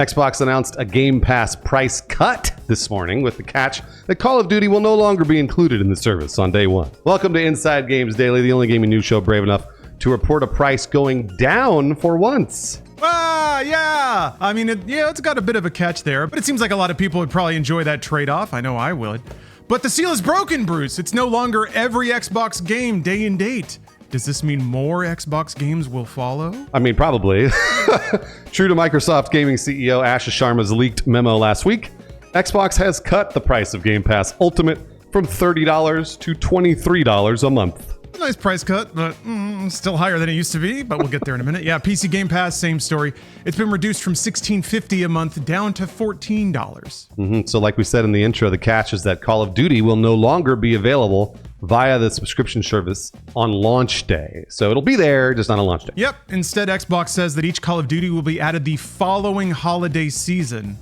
Xbox announced a Game Pass price cut this morning with the catch that Call of Duty will no longer be included in the service on day one. Welcome to Inside Games Daily, the only gaming news show brave enough to report a price going down for once. Yeah. I mean, it's got a bit of a catch there, but it seems like a lot of people would probably enjoy that trade-off. I know I would. But the seal is broken, Bruce. It's no longer every Xbox game day and date. Does this mean more Xbox games will follow? I mean, probably. True to Microsoft Gaming CEO Asha Sharma's leaked memo last week, Xbox has cut the price of Game Pass Ultimate from $30 to $23 a month. Nice price cut, but still higher than it used to be, but we'll get there in a minute. Yeah, PC Game Pass, same story. It's been reduced from $16.50 a month down to $14. So like we said in the intro, the catch is that Call of Duty will no longer be available via the subscription service on launch day. So it'll be there, just not on launch day. Yep. Instead, Xbox says that each Call of Duty will be added the following holiday season.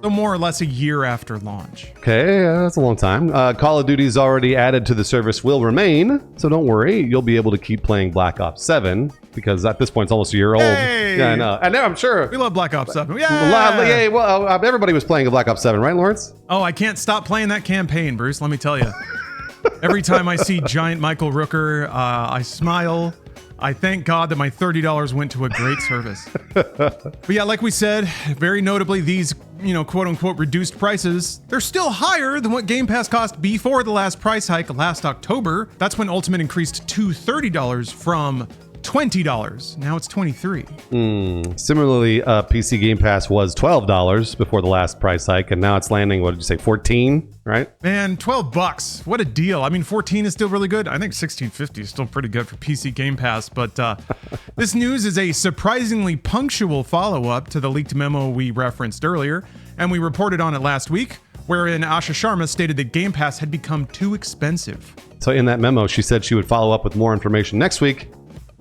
So more or less a year after launch. Okay, that's a long time. Call of Duty's already added to the service will remain, so don't worry. You'll be able to keep playing Black Ops 7, because at this point it's almost a year old. Hey! Yeah, I know. And I'm sure... We love Black Ops 7. Yeah! Well, everybody was playing a Black Ops 7, right, Lawrence? Oh, I can't stop playing that campaign, Bruce, let me tell you. Every time I see giant Michael Rooker, I smile. I thank God that my $30 went to a great service. But yeah, like we said, very notably, these, quote unquote reduced prices, they're still higher than what Game Pass cost before the last price hike last October. That's when Ultimate increased to $30 from $20. Now it's $23. Similarly, PC Game Pass was $12 before the last price hike, and now it's landing, what did you say, 14, right? Man, $12. What a deal. I mean, 14 is still really good. I think $16.50 is still pretty good for PC Game Pass, but this news is a surprisingly punctual follow-up to the leaked memo we referenced earlier, and we reported on it last week, wherein Asha Sharma stated that Game Pass had become too expensive. So in that memo, she said she would follow up with more information next week.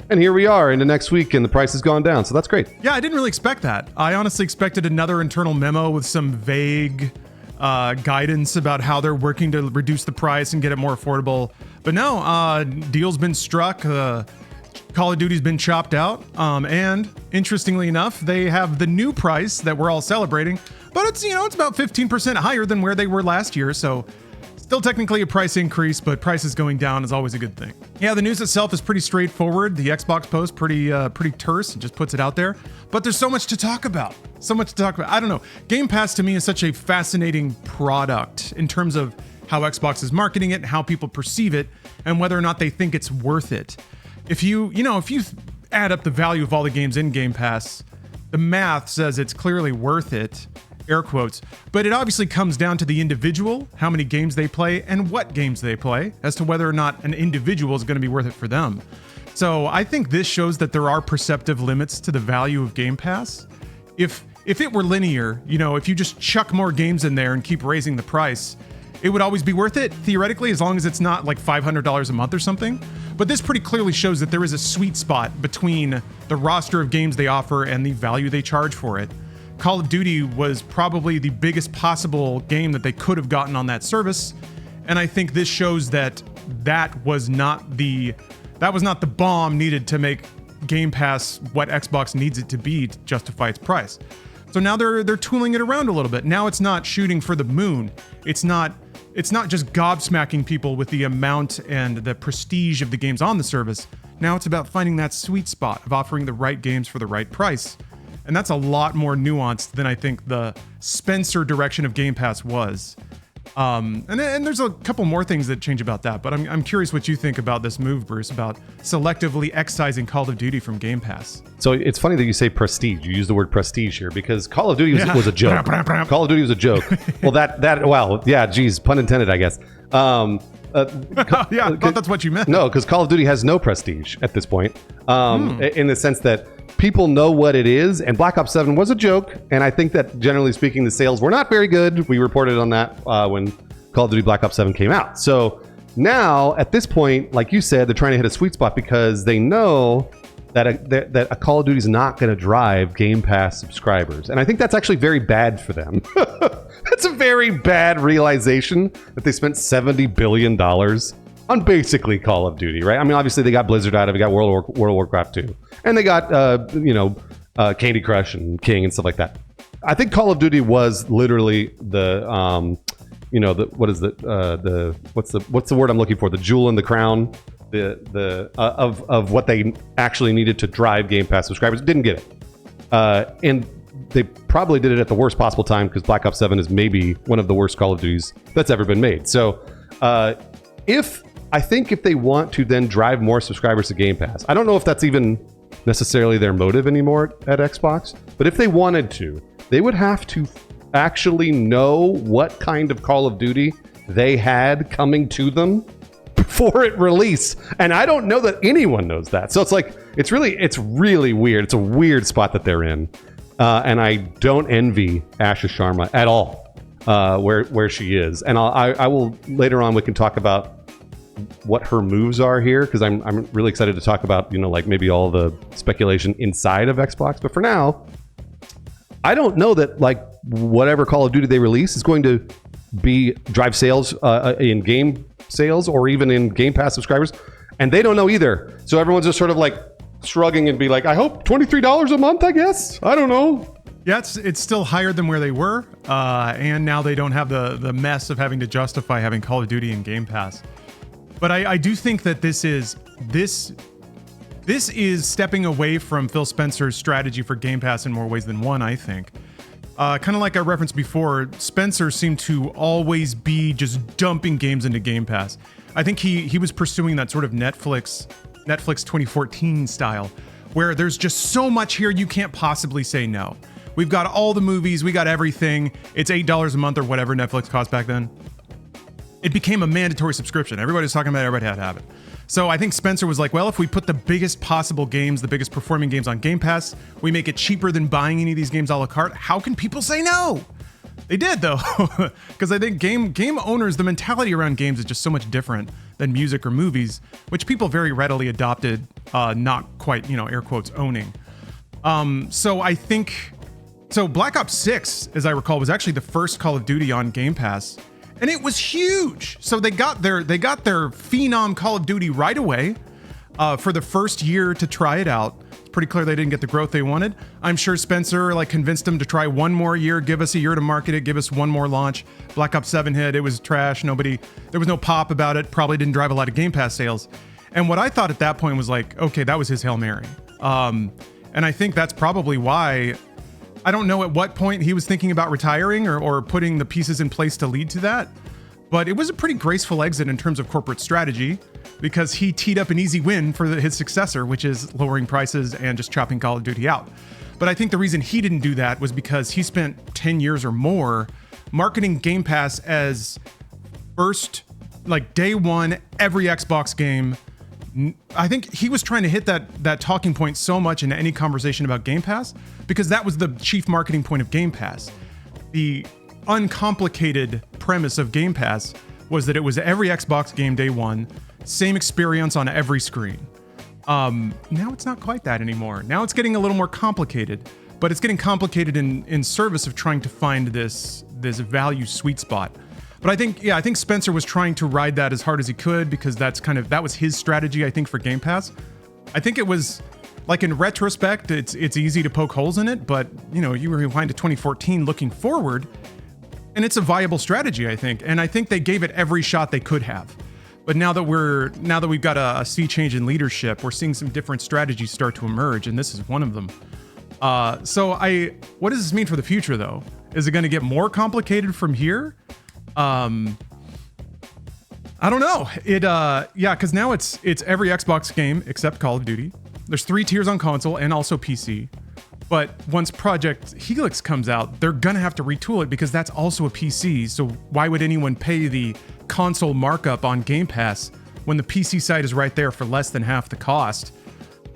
And here we are into next week, and the price has gone down, so that's great. Yeah, I didn't really expect that. I honestly expected another internal memo with some vague guidance about how they're working to reduce the price and get it more affordable. But no, deal's been struck. Call of Duty's been chopped out. And interestingly enough, they have the new price that we're all celebrating. But it's, it's about 15% higher than where they were last year, so... Still technically a price increase, but prices going down is always a good thing. Yeah, the news itself is pretty straightforward. The Xbox post pretty terse and just puts it out there. But there's so much to talk about. I don't know. Game Pass to me is such a fascinating product in terms of how Xbox is marketing it, how people perceive it, and whether or not they think it's worth it. If you add up the value of all the games in Game Pass, the math says it's clearly worth it. Air quotes, but it obviously comes down to the individual, how many games they play and what games they play, as to whether or not an individual is going to be worth it for them. So I think this shows that there are perceptive limits to the value of Game Pass. If it were linear, if you just chuck more games in there and keep raising the price, it would always be worth it, theoretically, as long as it's not like $500 a month or something. But this pretty clearly shows that there is a sweet spot between the roster of games they offer and the value they charge for it. Call of Duty was probably the biggest possible game that they could have gotten on that service, and I think this shows that was not the bomb needed to make Game Pass what Xbox needs it to be to justify its price. So now they're tooling it around a little bit. Now it's not shooting for the moon. It's not just gobsmacking people with the amount and the prestige of the games on the service. Now it's about finding that sweet spot of offering the right games for the right price. And that's a lot more nuanced than I think the Spencer direction of Game Pass was. And there's a couple more things that change about that, but I'm curious what you think about this move, Bruce, about selectively excising Call of Duty from Game Pass. So it's funny that you say prestige. You use the word prestige here because Call of Duty was a joke. Call of Duty was a joke. Well, geez, pun intended, I guess. Yeah, I thought that's what you meant. No, because Call of Duty has no prestige at this point, in the sense that people know what it is, and Black Ops 7 was a joke, and I think that generally speaking, the sales were not very good. We reported on that when Call of Duty Black Ops 7 came out. So now, at this point, like you said, they're trying to hit a sweet spot because they know that a Call of Duty is not going to drive Game Pass subscribers, and I think that's actually very bad for them. That's a very bad realization that they spent $70 billion on basically Call of Duty, right? I mean, obviously they got Blizzard out of it, got World of Warcraft 2, and they got Candy Crush and King and stuff like that. I think Call of Duty was literally the what's the word I'm looking for? The jewel in the crown, of what they actually needed to drive Game Pass subscribers. Didn't get it, and they probably did it at the worst possible time because Black Ops 7 is maybe one of the worst Call of Duties that's ever been made. So, if they want to then drive more subscribers to Game Pass, I don't know if that's even necessarily their motive anymore at Xbox, but if they wanted to, they would have to actually know what kind of Call of Duty they had coming to them before it release. And I don't know that anyone knows that. So it's really weird. It's a weird spot that they're in. And I don't envy Asha Sharma at all, where she is. And I will later on, we can talk about what her moves are here, because I'm really excited to talk about, like maybe all the speculation inside of Xbox. But for now, I don't know that like whatever Call of Duty they release is going to drive sales in game sales or even in Game Pass subscribers, and they don't know either. So everyone's just sort of like shrugging and be like, I hope $23 a month, I guess. I don't know. Yeah, it's still higher than where they were, and now they don't have the mess of having to justify having Call of Duty in Game Pass. But I do think that this is stepping away from Phil Spencer's strategy for Game Pass in more ways than one, I think. Kind of like I referenced before, Spencer seemed to always be just dumping games into Game Pass. I think he was pursuing that sort of Netflix 2014 style, where there's just so much here you can't possibly say no. We've got all the movies, we got everything. It's $8 a month or whatever Netflix cost back then. It became a mandatory subscription. Everybody's talking about it, everybody had to have it. So I think Spencer was like, well, if we put the biggest possible games, the biggest performing games on Game Pass, we make it cheaper than buying any of these games a la carte. How can people say no? They did, though, because I think game owners, the mentality around games is just so much different than music or movies, which people very readily adopted, not quite, air quotes, owning. So Black Ops 6, as I recall, was actually the first Call of Duty on Game Pass. And it was huge. So they got their phenom Call of Duty right away for the first year to try it out. It's pretty clear they didn't get the growth they wanted. I'm sure Spencer convinced them to try one more year, give us a year to market it, give us one more launch. Black Ops 7 hit, it was trash. There was no pop about it. Probably didn't drive a lot of Game Pass sales. And what I thought at that point was like, okay, that was his Hail Mary. And I think that's probably why. I don't know at what point he was thinking about retiring or putting the pieces in place to lead to that, but it was a pretty graceful exit in terms of corporate strategy, because he teed up an easy win for his successor, which is lowering prices and just chopping Call of Duty out. But I think the reason he didn't do that was because he spent 10 years or more marketing Game Pass as first, like day one, every Xbox game. I think he was trying to hit that talking point so much in any conversation about Game Pass, because that was the chief marketing point of Game Pass. The uncomplicated premise of Game Pass was that it was every Xbox game day one, same experience on every screen. Now it's not quite that anymore. Now it's getting a little more complicated, but it's getting complicated in service of trying to find this value sweet spot. But I think Spencer was trying to ride that as hard as he could, because that was his strategy, I think, for Game Pass. I think it was, like, in retrospect, it's easy to poke holes in it, but you rewind to 2014 looking forward, and it's a viable strategy, I think. And I think they gave it every shot they could have. But now that we've got a sea change in leadership, we're seeing some different strategies start to emerge, and this is one of them. What does this mean for the future, though? Is it going to get more complicated from here? I don't know. Because now it's every Xbox game except Call of Duty. There's 3 tiers on console and also PC. But once Project Helix comes out, they're gonna have to retool it, because that's also a PC. So why would anyone pay the console markup on Game Pass when the PC side is right there for less than half the cost?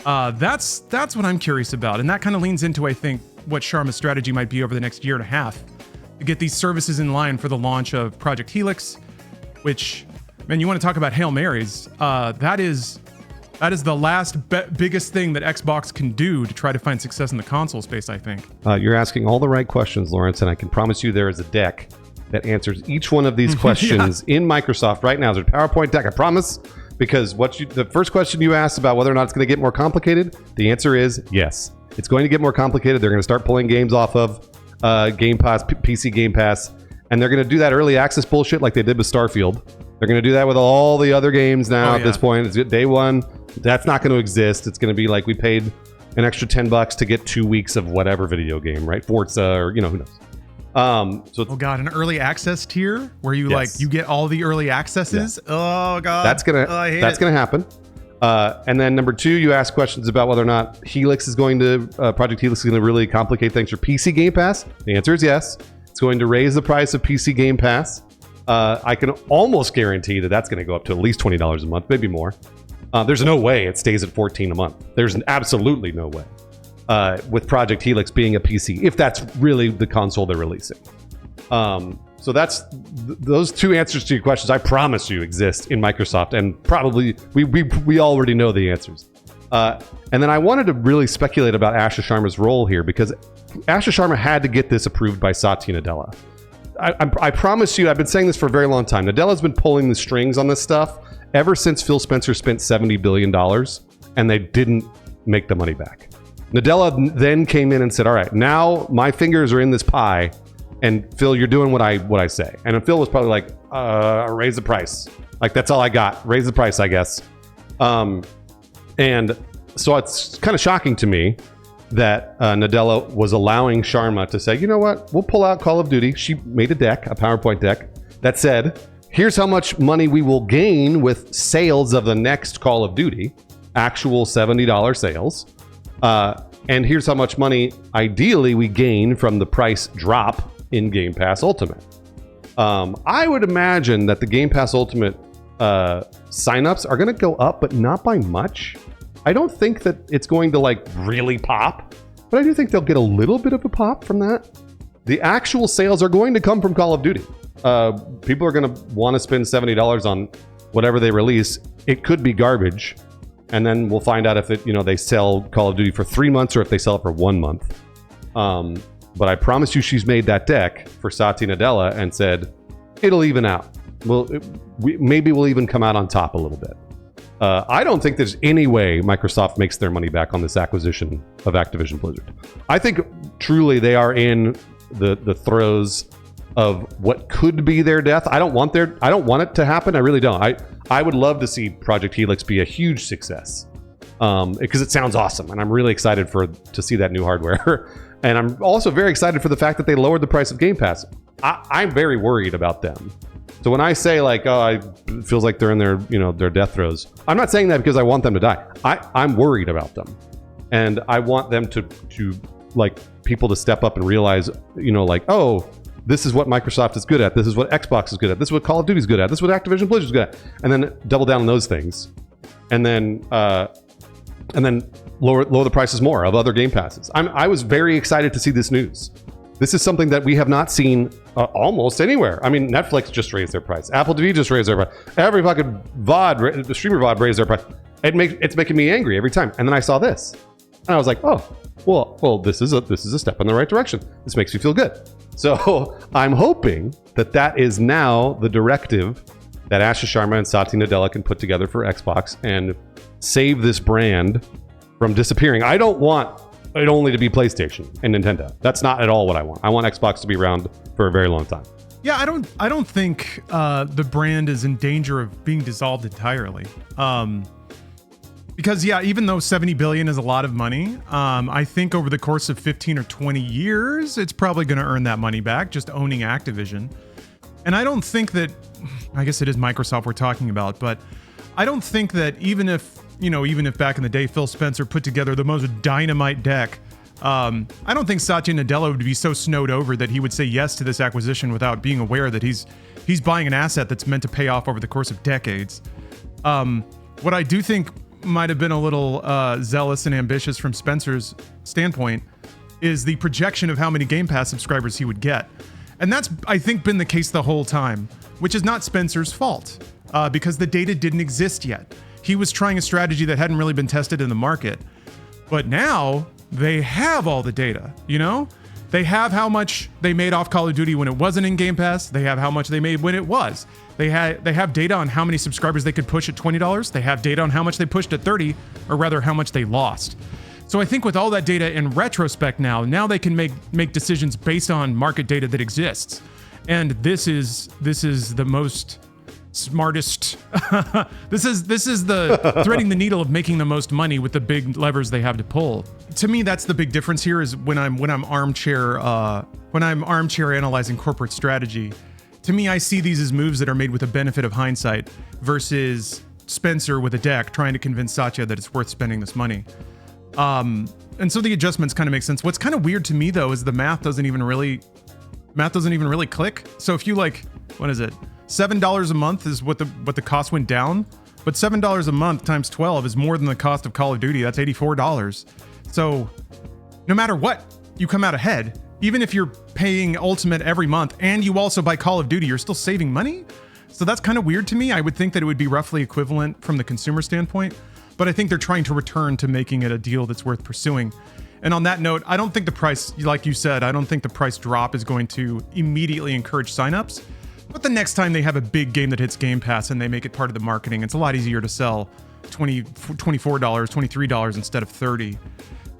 That's what I'm curious about, and that kind of leans into, I think, what Sharma's strategy might be over the next year and a half, to get these services in line for the launch of Project Helix, which, man, you want to talk about Hail Marys, that is the last biggest thing that Xbox can do to try to find success in the console space, I think. You're asking all the right questions, Lawrence, and I can promise you there is a deck that answers each one of these questions in Microsoft right now. There's a PowerPoint deck, I promise, because the first question you asked about whether or not it's going to get more complicated, the answer is yes. It's going to get more complicated. They're going to start pulling games off of Game Pass, PC Game Pass, and they're going to do that early access bullshit like they did with Starfield. They're going to do that with all the other games now at this point. It's day one. That's not going to exist. It's going to be like we paid an extra $10 to get 2 weeks of whatever video game, right? Forza or, who knows. So oh god, an early access tier where you you get all the early accesses. Yeah. Oh god, that's gonna happen. And then number 2, you asked questions about whether or not Helix is going to Project Helix is going to really complicate things for PC Game Pass. The answer is yes. It's going to raise the price of PC Game Pass. I can almost guarantee that that's going to go up to at least $20 a month, maybe more. There's no way it stays at $14 a month. There's absolutely no way. With Project Helix being a PC, if that's really the console they're releasing. So that's those 2 answers to your questions, I promise you, exist in Microsoft, and probably we already know the answers. And then I wanted to really speculate about Asha Sharma's role here, because Asha Sharma had to get this approved by Satya Nadella. I promise you, I've been saying this for a very long time. Nadella's been pulling the strings on this stuff ever since Phil Spencer spent $70 billion and they didn't make the money back. Nadella then came in and said, all right, now my fingers are in this pie, and Phil, you're doing what I say. And Phil was probably like, raise the price. Like, that's all I got. Raise the price, I guess. And so it's kind of shocking to me that Nadella was allowing Sharma to say, you know what, we'll pull out Call of Duty. She made a PowerPoint deck, that said, here's how much money we will gain with sales of the next Call of Duty, actual $70 sales. And here's how much money, ideally, we gain from the price drop in Game Pass Ultimate. I would imagine that the Game Pass Ultimate signups are going to go up, but not by much. I don't think that it's going to really pop, but I do think they'll get a little bit of a pop from that. The actual sales are going to come from Call of Duty. People are going to want to spend $70 on whatever they release. It could be garbage. And then we'll find out if they sell Call of Duty for 3 months or if they sell it for 1 month. But I promise you, she's made that deck for Satya Nadella and said it'll even out. Maybe we'll even come out on top a little bit. I don't think there's any way Microsoft makes their money back on this acquisition of Activision Blizzard. I think truly they are in the throes of what could be their death. I don't want it to happen. I really don't. I would love to see Project Helix be a huge success because it sounds awesome, and I'm really excited to see that new hardware. And I'm also very excited for the fact that they lowered the price of Game Pass. I'm very worried about them. So when I say it feels like they're in their death throes, I'm not saying that because I want them to die. I'm worried about them, and I want them to people to step up and realize, this is what Microsoft is good at. This is what Xbox is good at. This is what Call of Duty is good at. This is what Activision Blizzard is good at. And then double down on those things, and then lower the prices more of other Game Passes. I was very excited to see this news. This is something that we have not seen almost anywhere. I mean, Netflix just raised their price. Apple TV just raised their price. Every fucking the streamer VOD raised their price. It's making me angry every time. And then I saw this, and I was like, oh, well, this is a step in the right direction. This makes me feel good. So I'm hoping that is now the directive that Asha Sharma and Satya Nadella can put together for Xbox and save this brand from disappearing. I don't want it only to be PlayStation and Nintendo. That's not at all what I want. I want Xbox to be around for a very long time. Yeah, I don't think the brand is in danger of being dissolved entirely. Because even though $70 billion is a lot of money, I think over the course of 15 or 20 years, it's probably going to earn that money back, just owning Activision. And I don't think that, I guess it is Microsoft we're talking about, but I don't think that even if back in the day Phil Spencer put together the most dynamite deck, I don't think Satya Nadella would be so snowed over that he would say yes to this acquisition without being aware that he's buying an asset that's meant to pay off over the course of decades. What I do think might have been a little zealous and ambitious from Spencer's standpoint is the projection of how many Game Pass subscribers he would get. And that's, I think, been the case the whole time, which is not Spencer's fault because the data didn't exist yet. He was trying a strategy that hadn't really been tested in the market. But now they have all the data, They have how much they made off Call of Duty when it wasn't in Game Pass. They have how much they made when it was. They have data on how many subscribers they could push at $20. They have data on how much they pushed at $30, or rather how much they lost. So I think with all that data in retrospect now they can make decisions based on market data that exists. And this is the most smartest this is the threading the needle of making the most money with the big levers they have to pull. To me, that's the big difference here, is when I'm armchair analyzing corporate strategy. To me, I see these as moves that are made with the benefit of hindsight versus Spencer with a deck trying to convince Satya that it's worth spending this money. And so the adjustments kind of make sense. What's kind of weird to me though is the math doesn't even really click. So if you what is it? $7 a month is what the cost went down, but $7 a month times 12 is more than the cost of Call of Duty. That's $84. So no matter what, you come out ahead. Even if you're paying Ultimate every month and you also buy Call of Duty, you're still saving money. So that's kind of weird to me. I would think that it would be roughly equivalent from the consumer standpoint, but I think they're trying to return to making it a deal that's worth pursuing. And on that note, I don't think the price, like you said, I don't think the price drop is going to immediately encourage signups. But the next time they have a big game that hits Game Pass and they make it part of the marketing, it's a lot easier to sell $24, $23 instead of $30.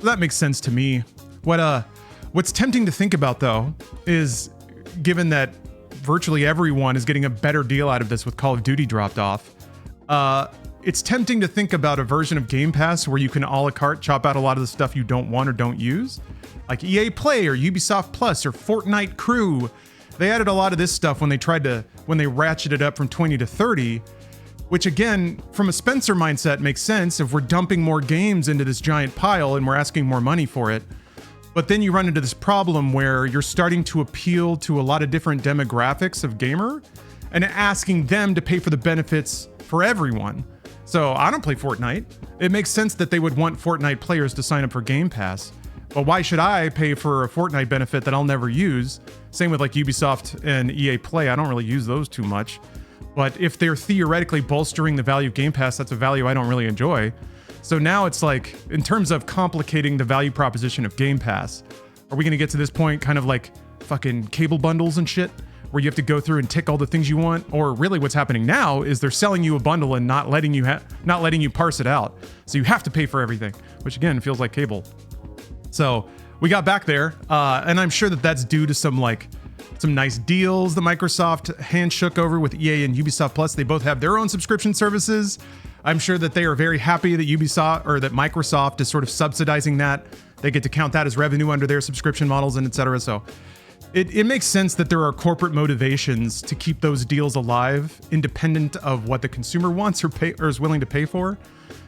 So that makes sense to me. What's tempting to think about though is, given that virtually everyone is getting a better deal out of this with Call of Duty dropped off, it's tempting to think about a version of Game Pass where you can a la carte chop out a lot of the stuff you don't want or don't use, like EA Play or Ubisoft Plus or Fortnite Crew. They added a lot of this stuff when they ratcheted up from 20 to 30, which again, from a Spencer mindset makes sense if we're dumping more games into this giant pile and we're asking more money for it. But then you run into this problem where you're starting to appeal to a lot of different demographics of gamer and asking them to pay for the benefits for everyone. So I don't play Fortnite. It makes sense that they would want Fortnite players to sign up for Game Pass. But why should I pay for a Fortnite benefit that I'll never use? Same with like Ubisoft and EA Play. I don't really use those too much. But if they're theoretically bolstering the value of Game Pass, that's a value I don't really enjoy. So now it's like, in terms of complicating the value proposition of Game Pass, are we going to get to this point kind of like fucking cable bundles and shit, where you have to go through and tick all the things you want? Or really what's happening now is they're selling you a bundle and not letting you parse it out. So you have to pay for everything, which again feels like cable. So we got back there, and I'm sure that that's due to some nice deals that Microsoft hand shook over with EA and Ubisoft Plus. They both have their own subscription services. I'm sure that they are very happy that Microsoft is sort of subsidizing that. They get to count that as revenue under their subscription models and et cetera. So it makes sense that there are corporate motivations to keep those deals alive, independent of what the consumer wants or is willing to pay for.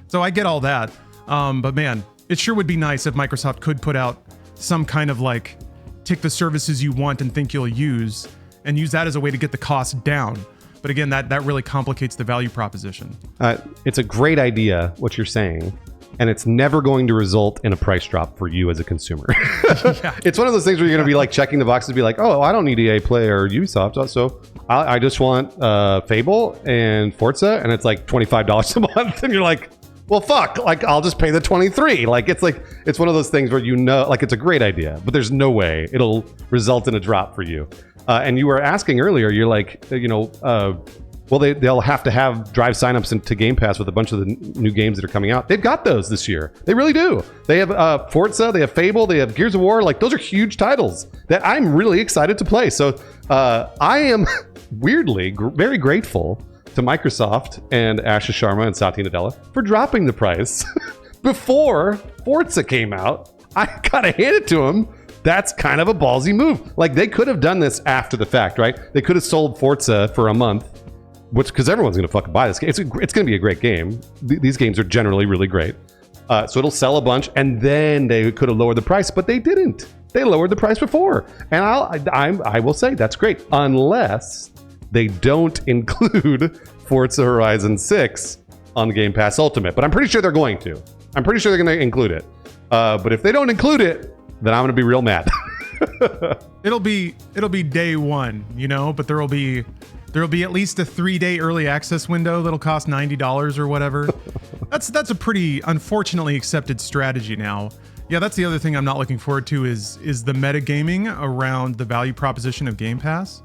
So I get all that. But man, it sure would be nice if Microsoft could put out some kind of tick the services you want and think you'll use, and use that as a way to get the cost down. But again, that really complicates the value proposition. It's a great idea, what you're saying, and it's never going to result in a price drop for you as a consumer. Yeah. It's one of those things where you're going to be checking the boxes and be like, oh, I don't need EA Play or Ubisoft, so I just want Fable and Forza, and it's $25 a month, and you're like, well, fuck, I'll just pay the 23. It's one of those things where it's a great idea, but there's no way it'll result in a drop for you. And you were asking earlier, you're well, they'll have to have drive signups into Game Pass with a bunch of the new games that are coming out. They've got those this year. They really do. They have Forza, they have Fable, they have Gears of War. Those are huge titles that I'm really excited to play. So I am weirdly very grateful to Microsoft and Ashish Sharma and Satya Nadella for dropping the price before Forza came out. I gotta hand it to them. That's kind of a ballsy move. They could have done this after the fact, right? They could have sold Forza for a month, because everyone's gonna fucking buy this game. It's gonna be a great game. These games are generally really great. So it'll sell a bunch, and then they could have lowered the price, but they didn't. They lowered the price before. And I will say that's great, unless they don't include Forza Horizon 6 on Game Pass Ultimate. But I'm pretty sure they're going to. I'm pretty sure they're going to include it. But if they don't include it, then I'm going to be real mad. It'll be day one, but there'll be at least a 3-day early access window that'll cost $90 or whatever. That's a pretty unfortunately accepted strategy now. Yeah, that's the other thing I'm not looking forward to is the metagaming around the value proposition of Game Pass.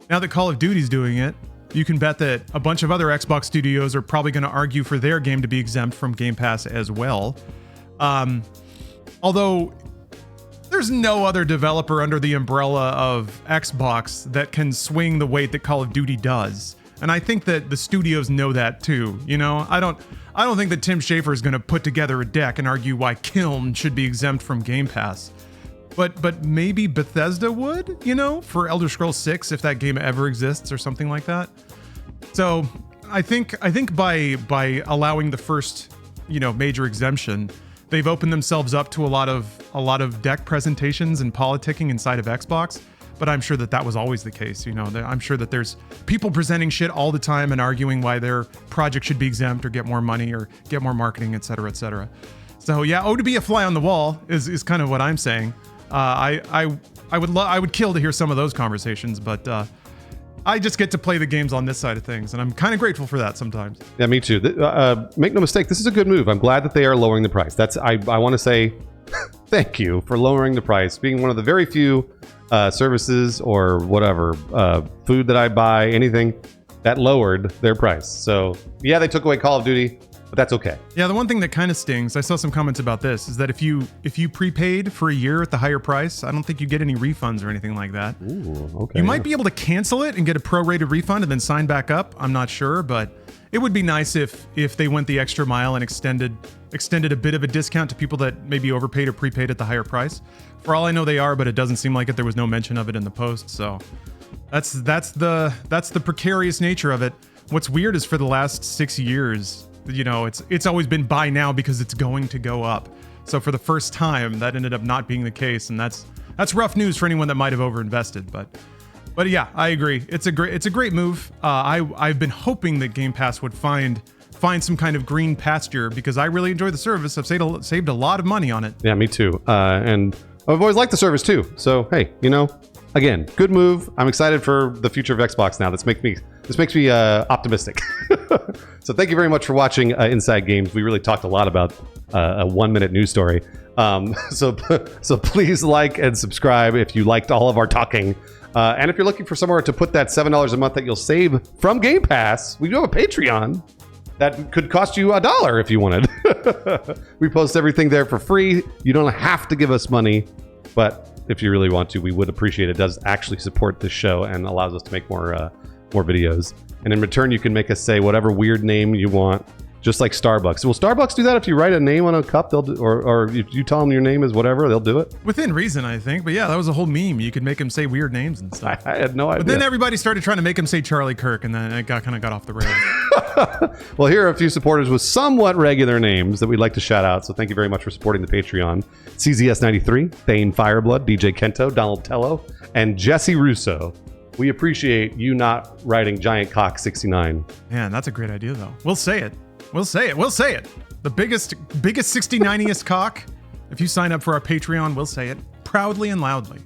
Now that Call of Duty's doing it, you can bet that a bunch of other Xbox studios are probably going to argue for their game to be exempt from Game Pass as well. Although there's no other developer under the umbrella of Xbox that can swing the weight that Call of Duty does. And I think that the studios know that too. You know, I don't think that Tim Schafer is going to put together a deck and argue why Kiln should be exempt from Game Pass. But maybe Bethesda would, you know, for Elder Scrolls 6 if that game ever exists or something like that. So I think by allowing the first, you know, major exemption, they've opened themselves up to a lot of deck presentations and politicking inside of Xbox. But I'm sure that was always the case. You know, I'm sure that there's people presenting shit all the time and arguing why their project should be exempt or get more money or get more marketing, et cetera, et cetera. So yeah, to be a fly on the wall is kind of what I'm saying. I would kill to hear some of those conversations, but I just get to play the games on this side of things, and I'm kind of grateful for that sometimes. Yeah, me too. Make no mistake, this is a good move. I'm glad that they are lowering the price. I want to say thank you for lowering the price, being one of the very few services or whatever, food that I buy, anything that lowered their price. So yeah, they took away Call of Duty, but that's okay. Yeah, the one thing that kind of stings, I saw some comments about this, is that if you prepaid for a year at the higher price, I don't think you get any refunds or anything like that. Ooh, okay. You might be able to cancel it and get a prorated refund and then sign back up. I'm not sure, but it would be nice if they went the extra mile and extended a bit of a discount to people that maybe overpaid or prepaid at the higher price. For all I know, they are, but it doesn't seem like it. There was no mention of it in the post, so that's the precarious nature of it. What's weird is for the last 6 years, you know, it's always been buy now because it's going to go up. So for the first time, that ended up not being the case, and that's rough news for anyone that might have overinvested. But yeah, I agree. It's a great move. I've been hoping that Game Pass would find some kind of green pasture because I really enjoy the service. I've saved a lot of money on it. Yeah, me too. And I've always liked the service too. So hey, you know, again, good move. I'm excited for the future of Xbox now. This makes me optimistic. So thank you very much for watching Inside Games. We really talked a lot about a 1-minute news story. So please like and subscribe if you liked all of our talking. And if you're looking for somewhere to put that $7 a month that you'll save from Game Pass, we do have a Patreon that could cost you $1 if you wanted. We post everything there for free. You don't have to give us money, but if you really want to, we would appreciate it. It does actually support this show and allows us to make more videos. And in return, you can make us say whatever weird name you want, just like Starbucks. Will Starbucks do that if you write a name on a cup? They'll do, or if you tell them your name is whatever, they'll do it? Within reason, I think. But yeah, that was a whole meme. You could make them say weird names and stuff. I had no idea. But then everybody started trying to make him say Charlie Kirk, and then it kind of got off the rails. Well, here are a few supporters with somewhat regular names that we'd like to shout out. So thank you very much for supporting the Patreon. CZS93, Thane Fireblood, DJ Kento, Donald Tello, and Jesse Russo. We appreciate you not writing Giant Cock 69. Man, that's a great idea, though. We'll say it. We'll say it. The biggest 69iest cock. If you sign up for our Patreon, we'll say it proudly and loudly.